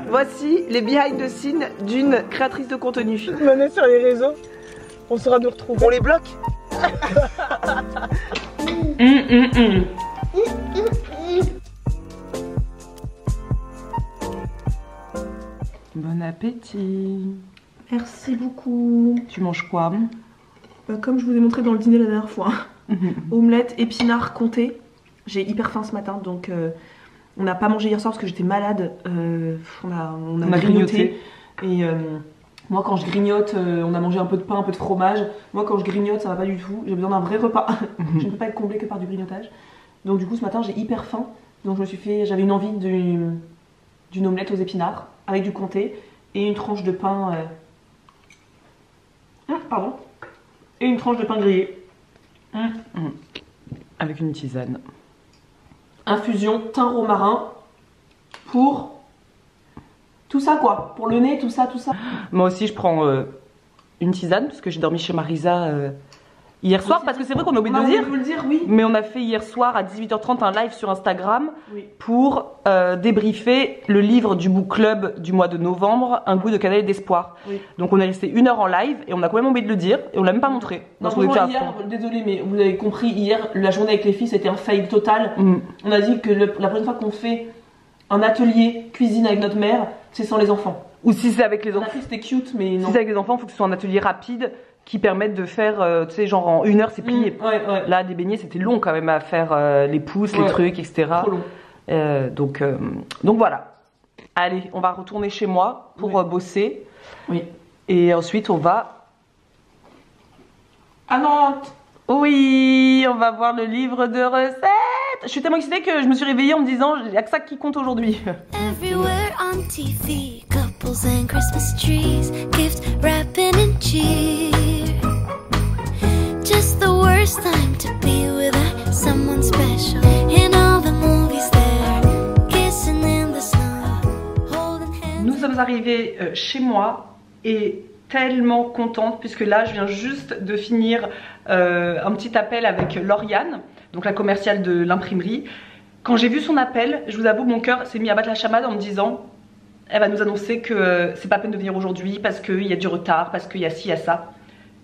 Voici les behind the scenes d'une créatrice de contenu. Venez sur les réseaux, on saura nous retrouver. On les bloque. Bon appétit. Merci beaucoup. Tu manges quoi? Comme je vous ai montré dans le dîner la dernière fois. Omelette, épinards, comté. J'ai hyper faim ce matin, donc on n'a pas mangé hier soir parce que j'étais malade. On a grignoté. Et moi quand je grignote, on a mangé un peu de pain, un peu de fromage. Moi quand je grignote, ça va pas du tout. J'ai besoin d'un vrai repas. Je ne peux pas être comblée que par du grignotage. Donc du coup ce matin j'ai hyper faim. Donc j'avais une envie d'une omelette aux épinards avec du comté et une tranche de pain. Pardon. Et une tranche de pain grillé. Avec une tisane. Infusion thym romarin pour tout ça quoi, pour le nez, tout ça. Moi aussi je prends une tisane parce que j'ai dormi chez Marisa hier soir, parce que c'est vrai qu'on a oublié de le dire, oui. Mais on a fait hier soir à 18h30 un live sur Instagram pour débriefer le livre du book club du mois de novembre, Un goût de cannelle et d'espoir. Donc on est resté 1 heure en live et on a quand même oublié de le dire et on l'a même pas montré. Non, hier, désolé mais vous avez compris, hier la journée avec les filles c'était un fail total. On a dit que la prochaine fois qu'on fait un atelier cuisine avec notre mère, c'est sans les enfants. Ou si c'est avec les enfants. C'était cute mais non. Si c'est avec les enfants, il faut que ce soit un atelier rapide qui permettent de faire, tu sais, genre en 1 heure c'est plié. Là, des beignets c'était long quand même à faire, les pousses, les trucs, etc. Trop long. Donc voilà. Allez, on va retourner chez moi pour bosser. Et ensuite on va à Nantes. Oui, on va voir le livre de recettes. Je suis tellement excitée que je me suis réveillée en me disant il n'y a que ça qui compte aujourd'hui. Everywhere on TV, couples and Christmas trees, gift wrapping and cheer. Just the worst time to be without someone special. In all the movies there, kissing in the snow, holding hands. Nous sommes arrivés chez moi et tellement contente puisque là je viens juste de finir un petit appel avec Lauriane, donc la commerciale de l'imprimerie. Quand j'ai vu son appel, je vous avoue mon cœur s'est mis à battre la chamade en me disant elle va nous annoncer que c'est pas peine de venir aujourd'hui parce qu'il y a du retard, parce qu'il y a ci, il y a ça.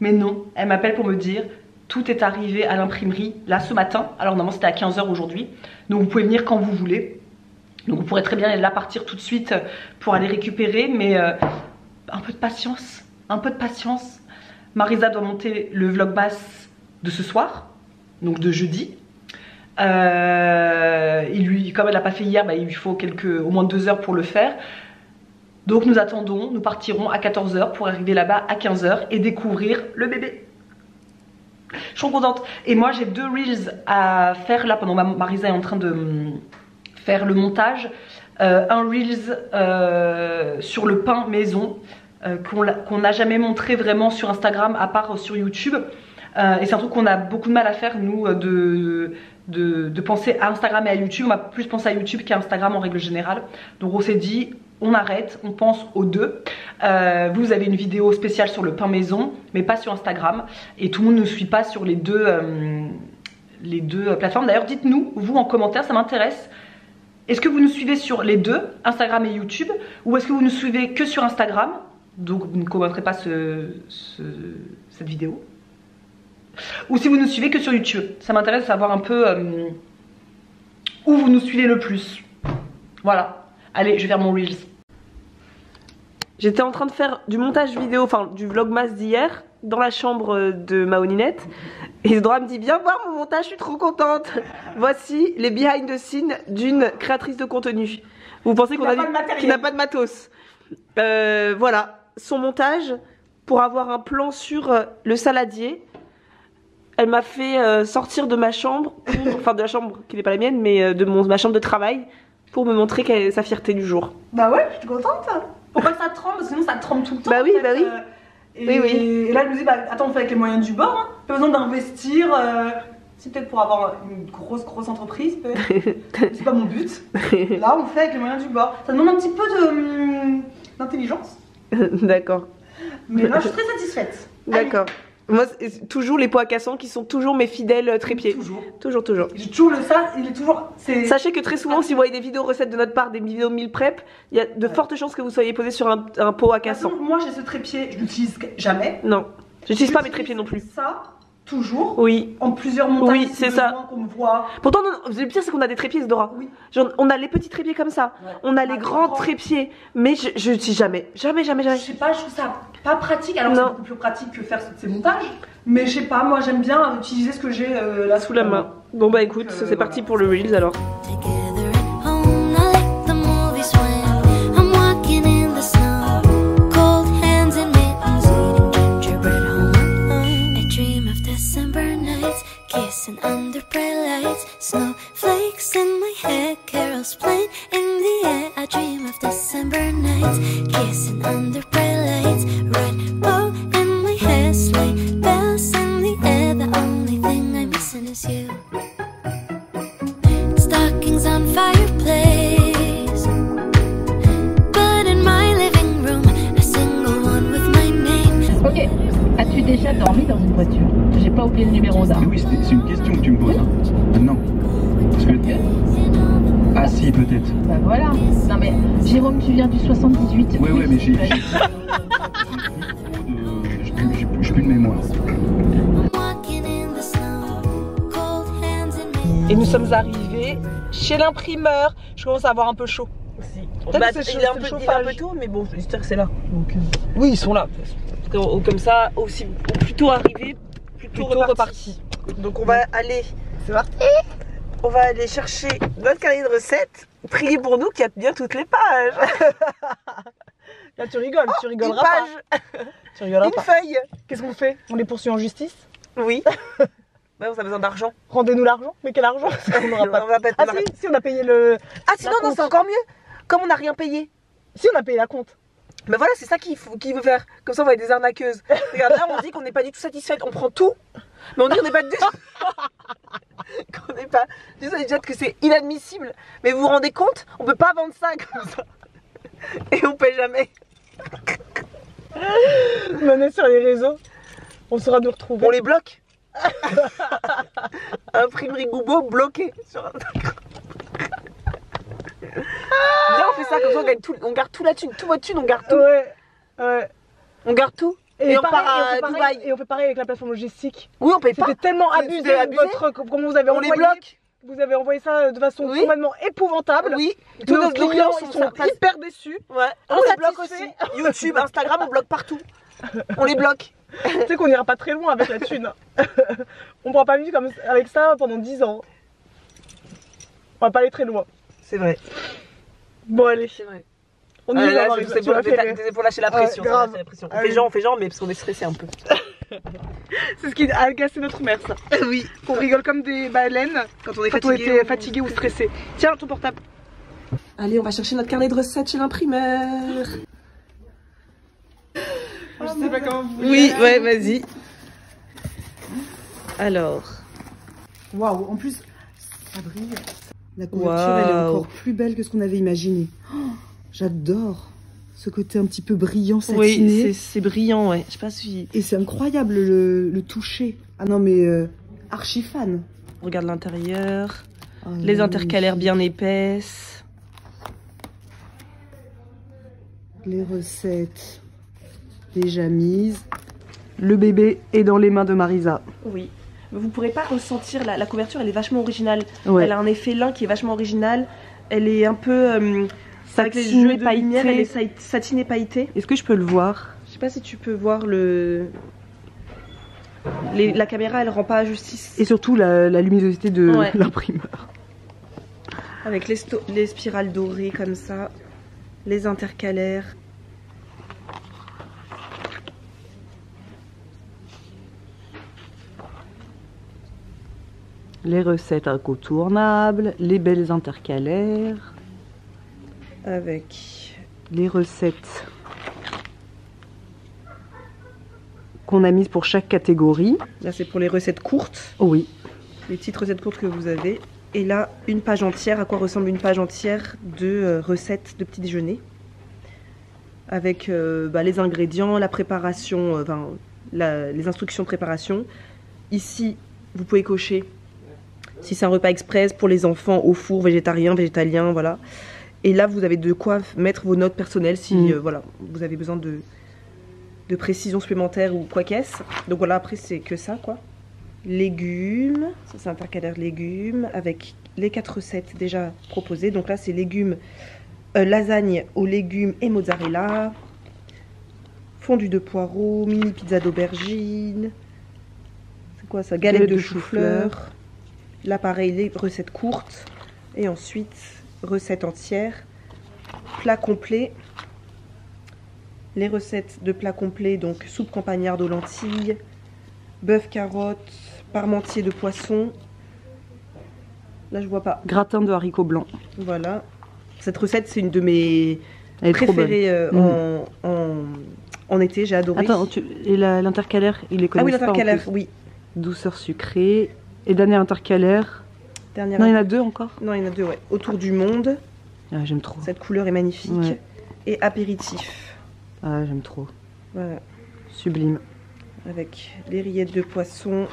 Mais non, elle m'appelle pour me dire tout est arrivé à l'imprimerie là ce matin. Alors normalement c'était à 15 h aujourd'hui, donc vous pouvez venir quand vous voulez. Donc vous pourrez très bien là partir tout de suite pour aller récupérer, mais un peu de patience, un peu de patience. Marisa doit monter le vlogmas de ce soir, donc de jeudi. Comme elle l'a pas fait hier, il lui faut au moins 2 heures pour le faire. Donc nous attendons, nous partirons à 14 h pour arriver là-bas à 15 h et découvrir le bébé. Je suis trop contente. Et moi j'ai 2 reels à faire là pendant Marisa est en train de faire le montage. Un reels sur le pain maison qu'on n'a jamais montré vraiment sur Instagram à part sur YouTube. Et c'est un truc qu'on a beaucoup de mal à faire nous, de penser à Instagram et à YouTube. On va plus penser à YouTube qu'à Instagram en règle générale. Donc on s'est dit on arrête, on pense aux deux. Vous avez une vidéo spéciale sur le pain maison mais pas sur Instagram, et tout le monde ne suit pas sur les deux plateformes. D'ailleurs dites-nous vous en commentaire, ça m'intéresse. Est-ce que vous nous suivez sur les deux, Instagram et YouTube, ou est-ce que vous nous suivez que sur Instagram, donc vous ne commenterez pas cette vidéo, ou si vous nous suivez que sur YouTube? Ça m'intéresse de savoir un peu où vous nous suivez le plus. Voilà, allez je vais faire mon Reels. J'étais en train de faire du montage vidéo, enfin du vlogmas d'hier, dans la chambre de Maoninette. Et Isidora me dit viens voir mon montage, je suis trop contente. Voici les behind the scenes d'une créatrice de contenu. Vous pensez qu'on a dit qu'il n'a pas de matos. Voilà, son montage pour avoir un plan sur le saladier. Elle m'a fait sortir de ma chambre, enfin de la chambre qui n'est pas la mienne, mais de ma chambre de travail, pour me montrer sa fierté du jour. Bah ouais, je suis contente. Pour pas que ça tremble, parce que sinon ça tremble tout le temps. Bah oui, bah oui. Et là, je me dis, bah attends, on fait avec les moyens du bord, hein. Pas besoin d'investir. C'est peut-être pour avoir une grosse entreprise, peut-être. C'est pas mon but. Là, on fait avec les moyens du bord. Ça demande un petit peu d'intelligence. D'accord. Mais là, je suis très satisfaite. D'accord. Moi, c'est toujours les pots à cassons qui sont toujours mes fidèles trépieds. Toujours. Toujours. J'ai toujours le ça, il est toujours. Sachez que très souvent, si vous voyez des vidéos recettes de notre part, des vidéos meal prep, il y a de fortes chances que vous soyez posé sur un pot à cassons. Moi j'ai ce trépied, je l'utilise jamais. Non, j'utilise pas mes trépieds non plus. Ça, toujours. Oui. En plusieurs montagnes. Oui, c'est ça. Qu'on me voit. Pourtant, le pire, c'est qu'on a des trépieds, Isadora. Oui. Genre, on a les petits trépieds comme ça. Ouais. On a les grands trépieds. Mais je dis jamais. Jamais. Je sais pas, je trouve ça pas pratique. Alors c'est Non. beaucoup plus pratique que faire ces montages. Mais je sais pas, moi j'aime bien utiliser ce que j'ai là Sous la main. Bon, bah écoute, c'est parti pour le Reels alors. Together at home, I like the movies when I'm walking in the snow. Cold hands and mittens, eating gingerbread home. I dream of December nights, kissing under bright lights. Snowflakes in my hair, carols playing in the air. I dream of December nights, kissing under bright lights. Red bow in my hair, sleigh bells in the air. The only thing I'm missing is you. Stockings on fireplace, but in my living room, a single one with my name. Ok, as-tu déjà dormi dans une voiture? J'ai pas oublié le numéro d'un. Oui, c'est une question que tu me poses. Hein. Non. Parce que... Ah si, peut-être. Bah voilà. Non mais Jérôme, tu viens du 78. Ouais, mais j'ai plus de mémoire. Walking in the snow, cold hands and Et nous sommes arrivés chez l'imprimeur. Je commence à avoir un peu chaud aussi. Bah, que c'est il est un le peu chauffage. tôt, mais bon, j'espère que c'est là. Donc, oui, ils sont là. Comme ça, aussi, plus tôt arrivé, plus tôt reparti. Donc on va aller. C'est parti. On va aller chercher notre cahier de recettes. Priez pour nous qu'il y a bien toutes les pages. Là, tu rigoles, tu Une rigoleras pas. page, Tu rigoleras une pas. feuille. Qu'est-ce qu'on fait? On les poursuit en justice? Oui. Ouais, on a besoin d'argent. Rendez-nous l'argent? Mais quel argent? Parce qu'on n'aura pas. On va pas Ah si, on a payé le. Ah sinon, non, c'est encore mieux. Comme on n'a rien payé. Si, on a payé la compte. Mais voilà, c'est ça qu'il veut faire. Comme ça, on va être des arnaqueuses. Regarde, là, on dit qu'on n'est pas du tout satisfaite. On prend tout. Mais on dit qu'on n'est pas du tout. Qu'on n'est pas du tout satisfaite, que c'est inadmissible. Mais vous vous rendez compte? On peut pas vendre ça comme ça. Et on paye jamais. Venez sur les réseaux. On saura nous retrouver. On les bloque. Imprimerie Goubo bloqué sur Instagram. Viens, on fait ça comme ça, on garde tout la thune, tout votre thune, on garde tout. Ouais. On garde tout. Et on part à Dubaï. Et on fait pareil avec la plateforme logistique. Oui, on paye pas. C'était tellement C'est abusé, abusé. comme vous avez On les envoyé. bloque. Vous avez envoyé ça de façon Oui. complètement épouvantable. Oui. Tous nos clients ils sont pas- hyper déçus. Ouais. On les bloque aussi. YouTube, Instagram, on bloque partout. On les bloque. Tu sais qu'on ira pas très loin avec la thune. On pourra pas vivre comme avec ça pendant 10 ans. On va pas aller très loin. C'est vrai. Bon allez, C'est vrai. on y va. Marisa, C'est tu vas faire pour lâcher la pression. grave. Lâcher la pression. On Allez. fait genre, mais parce qu'on est stressé un peu. C'est ce qui a agacé notre mère, ça. Oui. Qu'on rigole comme des baleines Quand on est quand on était fatigué ou stressé. Tiens, ton portable. Allez, on va chercher notre carnet de recettes chez l'imprimeur. Je sais pas comment vous Oui, ouais, vas-y. Alors. Waouh, en plus, ça brille. La couverture, Waouh. elle est encore plus belle que ce qu'on avait imaginé. Oh, j'adore ce côté un petit peu brillant, satiné. Oui, c'est brillant, ouais. Je sais pas si. Et c'est incroyable le toucher. Ah non, mais archi fan. Regarde l'intérieur. Oh, Les là, intercalaires magnifique. bien épaisses. Les recettes déjà mises. Le bébé est dans les mains de Marisa. Oui. Vous pourrez pas ressentir la couverture, elle est vachement originale. Ouais. Elle a un effet lin qui est vachement original. Elle est un peu. Avec les Satinée, jeux de lumière, pailletée. elle est satinée pailletée. Est-ce que je peux le voir? Je sais pas si tu peux voir la caméra, elle rend pas justice. Et surtout la luminosité de Ouais. l'imprimeur. Avec les spirales dorées comme ça, les intercalaires. Les recettes incontournables, les belles intercalaires, Avec. les recettes qu'on a mises pour chaque catégorie. Là, c'est pour les recettes courtes, Oh oui, les petites recettes courtes que vous avez. Et là, une page entière. À quoi ressemble une page entière de recettes de petit déjeuner. Avec les ingrédients, la préparation, les instructions de préparation. Ici, vous pouvez cocher si c'est un repas express pour les enfants au four, végétarien, végétalien, voilà. Et là, vous avez de quoi mettre vos notes personnelles si voilà, vous avez besoin de précision supplémentaire ou quoi qu'est-ce. Donc voilà, après, c'est que ça, quoi. Légumes, ça c'est intercalaire légumes, avec les 4 recettes déjà proposées. Donc là, c'est légumes, lasagne aux légumes et mozzarella, fondu de poireaux, mini pizza d'aubergine, c'est quoi ça, galette de chou-fleur. Là, pareil, les recettes courtes. Et ensuite, recettes entières, plat complet. Les recettes de plat complet, donc soupe campagnarde aux lentilles, bœuf carotte, parmentier de poisson. Là, je vois pas. Gratin de haricots blancs. Voilà. Cette recette, c'est une de mes préférées en été. J'ai adoré. Attends, et l'intercalaire, il est connaît. Ah oui, l'intercalaire, oui. Douceur sucrée. Et dernier intercalaire. Non, il y en a 2 encore. Non, il y en a 2, ouais. Autour du monde. Ah, j'aime trop. Cette couleur est magnifique. Ouais. Et apéritif. Ah, j'aime trop. Voilà. Sublime. Avec les rillettes de poisson.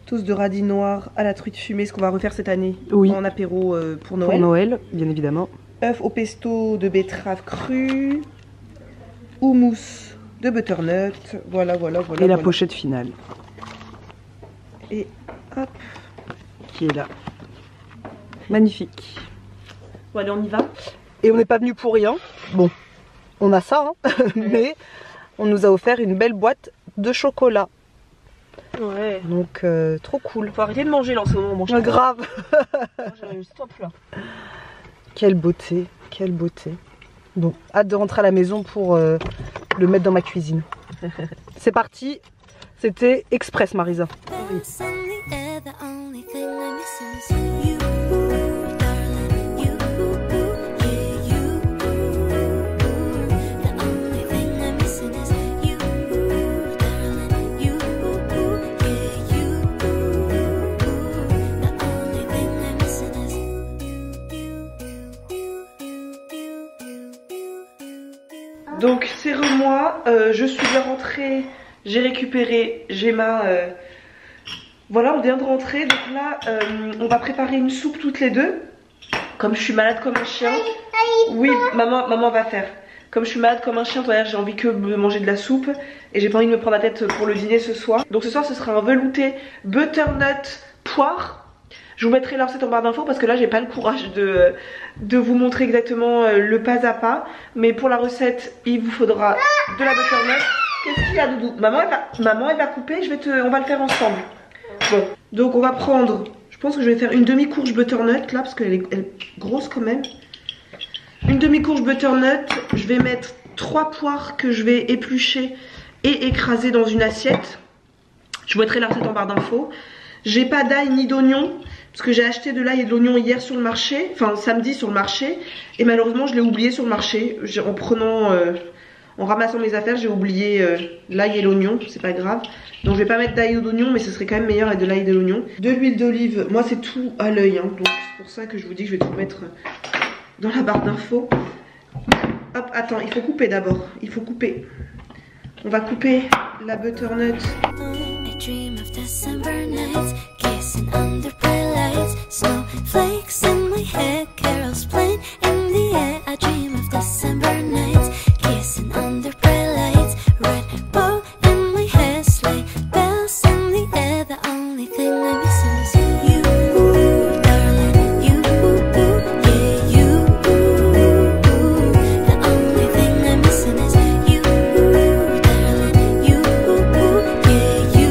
Tous de radis noirs à la truite fumée, ce qu'on va refaire cette année. Oui. En apéro pour Noël. Pour Noël, bien évidemment. Œufs au pesto de betterave crue. Houmous de butternut. Voilà. Et la pochette finale. Et hop. Qui est là. Magnifique. Bon, allez, on y va. Et on n'est pas venu pour rien. Bon, on a ça, hein. Mais on nous a offert une belle boîte de chocolat. Ouais. Donc, trop cool. Faut arrêter de manger là en ce moment, mon chat. Grave. Stop là. Quelle beauté, quelle beauté. Bon, hâte de rentrer à la maison pour le mettre dans ma cuisine. C'est parti. C'était express, Marisa. Donc c'est moi, je suis bien rentrée, j'ai récupéré Gemma, voilà, on vient de rentrer, donc là on va préparer une soupe toutes les deux, comme je suis malade comme un chien. Oui, maman va faire. Comme je suis malade comme un chien, j'ai envie que de manger de la soupe et j'ai pas envie de me prendre la tête pour le dîner ce soir. Donc ce soir ce sera un velouté butternut poire. Je vous mettrai la recette en barre d'infos parce que là j'ai pas le courage de vous montrer exactement le pas à pas. Mais pour la recette il vous faudra de la butternut. Qu'est-ce qu'il y a, Doudou? Maman elle va couper, on va le faire ensemble. Bon, donc on va prendre, je pense que je vais faire une demi-courge butternut là parce qu'elle est grosse quand même. Une demi-courge butternut, je vais mettre 3 poires que je vais éplucher et écraser dans une assiette. Je vous mettrai la recette en barre d'infos. J'ai pas d'ail ni d'oignon parce que j'ai acheté de l'ail et de l'oignon hier sur le marché, enfin samedi sur le marché, et malheureusement je l'ai oublié sur le marché. En ramassant mes affaires, j'ai oublié l'ail et l'oignon, c'est pas grave. Donc je vais pas mettre d'ail ou d'oignon, mais ce serait quand même meilleur avec de l'ail et de l'oignon. De l'huile d'olive, moi c'est tout à l'œil, hein, donc c'est pour ça que je vous dis que je vais tout mettre dans la barre d'infos. Hop, attends, il faut couper d'abord, il faut couper. On va couper la butternut. I dream of December nights, kissing under bright lights, snowflakes in my head, carols playing in the air. I dream of December nights, kissing under bright lights, red bow in my hair, sleigh bells in the air. The only thing I'm missing is you, darling, you, yeah, you. The only thing I'm missing is you, darling, you, yeah, you.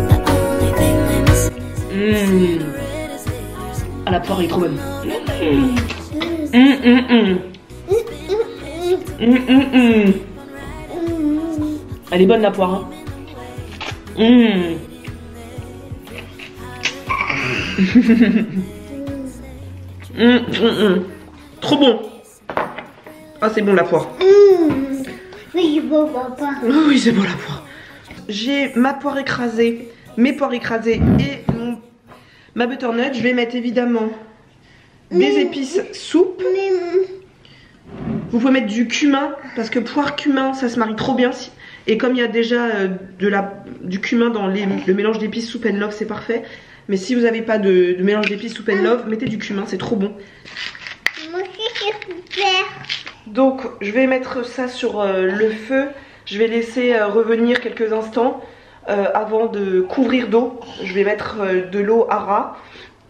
The only thing I'm missing is you. Ah, la poire est trop bonne. Elle est bonne la poire, hein. Trop bon. Ah, c'est bon la poire. Oui, bon papa. Oui, c'est bon la poire. J'ai ma poire écrasée, mes poires écrasées et ma butternut. Je vais mettre évidemment des épices soupe. Vous pouvez mettre du cumin parce que poire cumin ça se marie trop bien. Et comme il y a déjà du cumin dans le mélange d'épices Soup and Love, c'est parfait. Mais si vous n'avez pas de mélange d'épices Soup and Love, mettez du cumin, c'est trop bon. Moi aussi c'est super. Donc je vais mettre ça sur le feu. Je vais laisser revenir quelques instants avant de couvrir d'eau. Je vais mettre de l'eau à ras.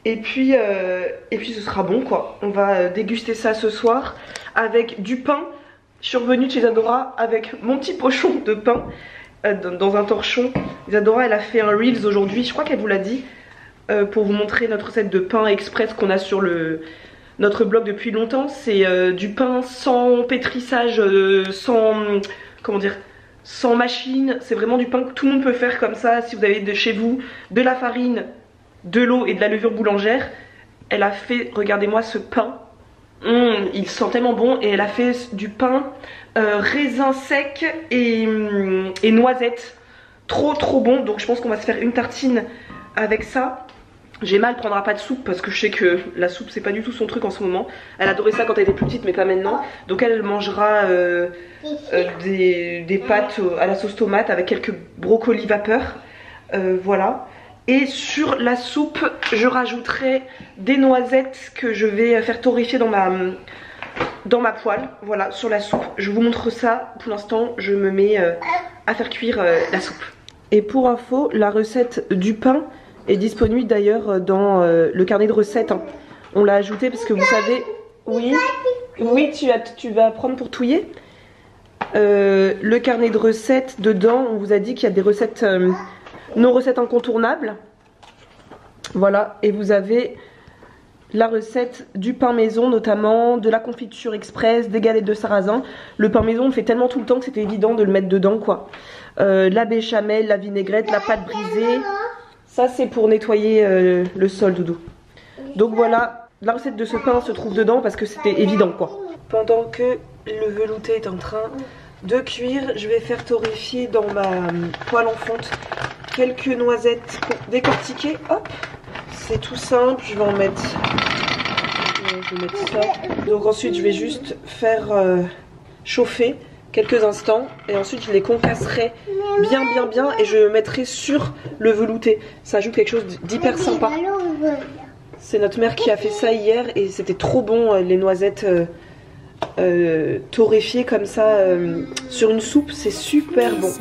Et puis ce sera bon quoi. On va déguster ça ce soir avec du pain. Je suis revenue de chez Isadora avec mon petit pochon de pain dans un torchon. Isadora elle a fait un Reels aujourd'hui, je crois qu'elle vous l'a dit, pour vous montrer notre recette de pain express qu'on a sur notre blog depuis longtemps. C'est du pain sans pétrissage, sans machine. C'est vraiment du pain que tout le monde peut faire comme ça. Si vous avez chez vous de la farine, de l'eau et de la levure boulangère, elle a fait, regardez-moi ce pain, il sent tellement bon. Et elle a fait du pain raisin sec et noisette, trop bon. Donc je pense qu'on va se faire une tartine avec ça. Gemma elle prendra pas de soupe parce que je sais que la soupe c'est pas du tout son truc en ce moment. Elle adorait ça quand elle était plus petite mais pas maintenant. Donc elle mangera des pâtes à la sauce tomate avec quelques brocolis vapeur. Voilà. Et sur la soupe je rajouterai des noisettes que je vais faire torréfier dans ma poêle. Voilà, sur la soupe. Je vous montre ça. Pour l'instant je me mets à faire cuire la soupe. Et pour info, la recette du pain est disponible d'ailleurs dans le carnet de recettes. Hein. On l'a ajouté parce que vous savez... Oui, tu vas prendre pour touiller. Le carnet de recettes, dedans, on vous a dit qu'il y a des recettes, nos recettes incontournables. Voilà, et vous avez la recette du pain maison, notamment de la confiture express, des galettes de sarrasin. Le pain maison, on le fait tellement tout le temps que c'était évident de le mettre dedans, quoi. La béchamel, la vinaigrette, la pâte brisée... Ça c'est pour nettoyer le sol, Doudou. Donc voilà, la recette de ce pain se trouve dedans parce que c'était évident quoi. Pendant que le velouté est en train de cuire, je vais faire torréfier dans ma poêle en fonte quelques noisettes décortiquées. Hop, c'est tout simple, je vais en mettre... Je vais mettre ça. Donc ensuite je vais juste faire chauffer quelques instants et ensuite je les concasserai bien et je mettrai sur le velouté. Ça ajoute quelque chose d'hyper sympa. C'est notre mère qui a fait ça hier et c'était trop bon, les noisettes torréfiées comme ça sur une soupe, c'est super bon.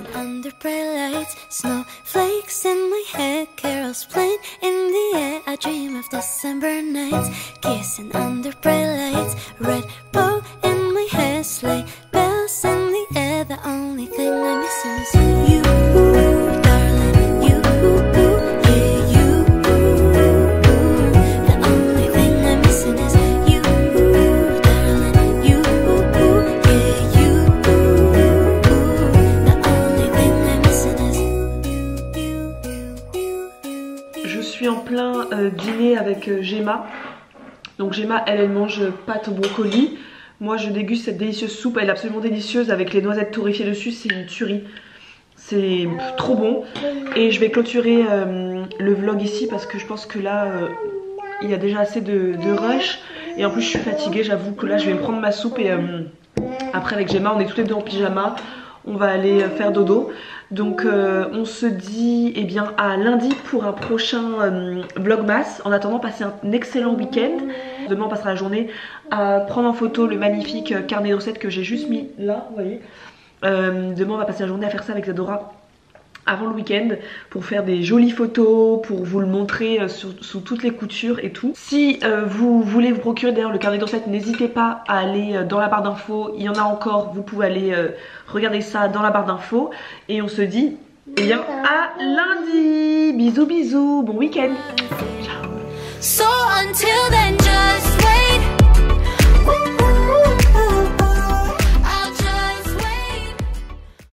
The only thing I'm missing is you, darling. You, yeah, you. The only thing I'm missing is you, darling. You, yeah, you. The only thing I'm missing is you. Je suis en plein dîner avec Gemma. Donc Gemma, elle mange pâte au brocoli. Moi je déguste cette délicieuse soupe, elle est absolument délicieuse avec les noisettes torréfiées dessus, c'est une tuerie. C'est trop bon. Et je vais clôturer le vlog ici parce que je pense que là il y a déjà assez de rush. Et en plus je suis fatiguée, j'avoue que là je vais me prendre ma soupe et après avec Gemma on est toutes les deux en pyjama. On va aller faire dodo. Donc on se dit eh bien à lundi pour un prochain vlogmas. En attendant, passez un excellent week-end. Demain on passera la journée à prendre en photo le magnifique carnet de recettes que j'ai juste mis là, vous voyez. Demain on va passer la journée à faire ça avec Isadora avant le week-end pour faire des jolies photos, pour vous le montrer sous toutes les coutures et tout. Si vous voulez vous procurer d'ailleurs le carnet de recettes, n'hésitez pas à aller dans la barre d'infos, il y en a encore, vous pouvez aller regarder ça dans la barre d'infos. Et on se dit eh bien à lundi. Bisous bisous, bon week-end. Ciao. So until then